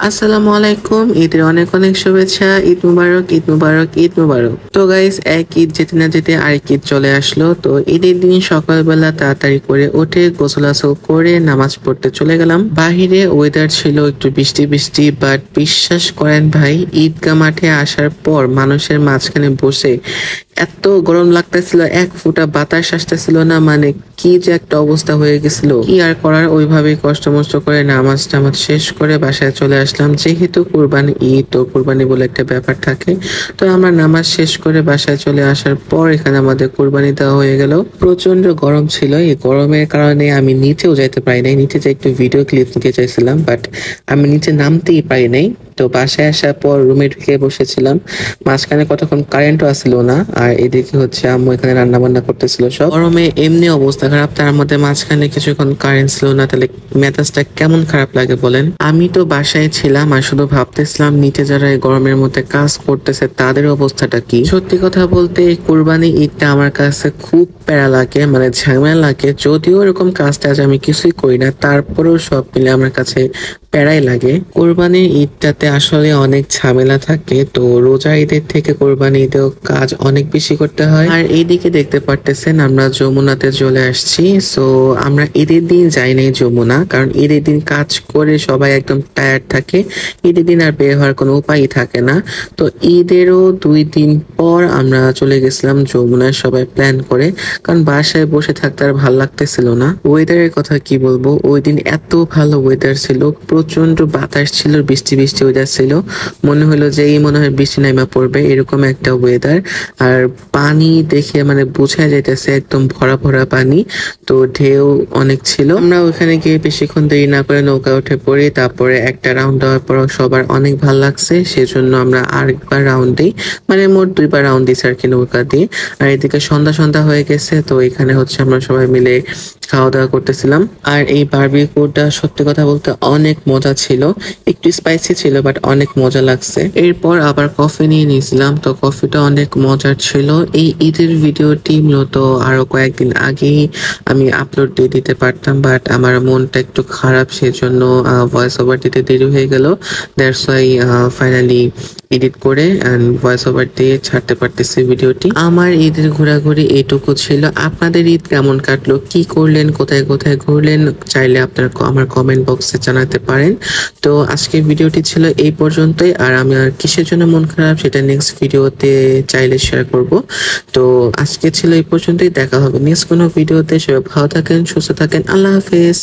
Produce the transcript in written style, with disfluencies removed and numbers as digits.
আসসালামু আলাইকুম। ঈদের অনেক অনেক শুভেচ্ছা। ঈদ মুবারক, ঈদ মুবারক, ঈদ মুবারক। তো গাইস, এক ঈদ যেতে না যেতে আরেক ঈদ চলে আসলো। তো ঈদের দিন সকালবেলা তাড়াতাড়ি করে উঠে গোসল আসল করে নামাজ পড়তে চলে গেলাম। বাহিরে ওয়েদার ছিল একটু বৃষ্টি বৃষ্টি, বাট বিশ্বাস করেন ভাই, ঈদগাহ মাঠে আসার পর মানুষের মাঝখানে বসে এত গরম লাগতেছিল, এক ফোঁটা বাতাস আসতেছিল না। মানে কি যে একটা অবস্থা হয়ে গেছিল, কি আর করার, ওইভাবেই কষ্ট মষ্ট করে নামাজ টামাজ শেষ করে বাসায় চলে আসলাম। যেহেতু কুরবানি ঈদ, তো কুরবানি বলে একটা ব্যাপার থাকে। তো আমরা নামাজ শেষ করে বাসায় চলে আসার পর এখানে আমাদের কুরবানি দেওয়া হয়ে গেল। প্রচন্ড গরম ছিল, এই গরমের কারণে আমি নিচেও যাইতে পারি নাই। নিচে যে একটু ভিডিও ক্লিপ নিতে চাইছিলাম, বাট আমি নিচে নামতেই পারি নাই। তো বাসায় আসার পর রুমে ঢুকে বসেছিলাম। মাঝখানে কতক্ষণ কারেন্টও আসলো না, আর এদিকে হচ্ছে আম্মু এখানে রান্না বান্না করতেছিল। সব গরমে এমনি অবস্থা খারাপ, তার মধ্যে মাঝখানে কিছুক্ষণ কারেন্ট ছিল না, তাহলে মেজাজটা কেমন খারাপ লাগে বলেন। আমি তো বাসায় ছিলাম আর শুধু ভাবতেছিলাম নিচে যারা এই গরমের মধ্যে কাজ করতেছে তাদের অবস্থাটা কি। সত্যি কথা বলতে এই কুরবানি ঈদটা আমার কাছে খুব প্যারা লাগে, মানে ঝামেলা লাগে। যদিও এরকম কাজটা আমি কিছুই করি না, তারপরেও সব মিলে আমার কাছে প্যারাই লাগে। কোরবানির ঈদটাতে আসলে অনেক ঝামেলা থাকে, তো রোজা ঈদের থেকে কোরবানি ঈদেও কাজ অনেক বেশি করতে হয়। আর এইদিকে দেখতে পারতেছেন আমরা যমুনাতে চলে আসছি। সো আমরা ঈদের দিন যাই নাই যমুনা, কারণ ঈদের দিন কাজ করে সবাই একদম টায়ার্ড থাকে। ঈদের দিন আর বের হওয়ার কোনো উপায়ই থাকে না। তো ঈদেরও 2 দিন পর আমরা চলে গেছিলাম যমুনায় সবাই প্ল্যান করে, কারণ বাসায় বসে থাকতে আর ভালো লাগতেছিল না। ওয়েদারের কথা কি বলবো, ওই দিন এত ভালো ওয়েদার ছিল, প্রচন্ড বাতাস ছিল, বৃষ্টি বৃষ্টি ওয়েদার ছিল। মনে হলো যে এই মনে হয় বৃষ্টি নাইমা পড়বে, এরকম একটা ওয়েদার। আর পানি দেখে মানে বোঝা যাইতেছে একদম ভরা ভরা পানি। তো ঢেউ অনেক ছিল। আমরা ওখানে গিয়ে বেশিক্ষণ দেরি না করে নৌকা উঠে পড়ি। তারপরে একটা রাউন্ড দেওয়ার পর সবার অনেক ভালো লাগছে, সেজন্য আমরা আরেকবার রাউন্ড দিই, মানে মোট 2বার রাউন্ড দিচ্ছি আর কি নৌকা দিয়ে। আর এদিকে সন্ধ্যা সন্ধ্যা হয়ে গেছে, তো এখানে হচ্ছে আমরা সবাই মিলে খাওয়া দাওয়া করতেছিলাম। আর এই বারবিকিউটা সত্যি কথা বলতে অনেক মজা ছিল, একটু স্পাইসি ছিল বাট অনেক মজা লাগছে। এরপর আবার কফি নিয়ে নিয়েছিলাম, তো কফিটা অনেক মজার ছিল। এই ঈদের ভিডিওটি মূলত আরো কয়েকদিন আগেই আমি আপলোড দিয়ে দিতে পারতাম, বাট আমার মনটা একটু খারাপ, সেজন্য ভয়েস ওভার দিতে দেরি হয়ে গেল। দ্যাটস ওয়াই ফাইনালি এডিট করে ভয়েস ওভার দিয়ে ছাড়তে পারতেছি ভিডিওটি। আমার ঈদের ঘোরাঘুরি এইটুকু ছিল। আপনাদের ঈদ কেমন কাটলো, কি করলেন, কোথায় কোথায় ঘুরলেন, চাইলে আপনারা আমার কমেন্ট বক্সে জানাতে পারেন। তো আজকে ভিডিওটি ছিল এই পর্যন্তই। আর আমি আর কিসের জন্য মন খারাপ সেটা নেক্সট ভিডিওতে চাইলে শেয়ার করব। তো আজকে ছিল এই পর্যন্তই, দেখা হবে নেক্সট কোনো ভিডিওতে। সবাই ভালো থাকেন, সুস্থ থাকেন, আল্লাহ হাফেজ।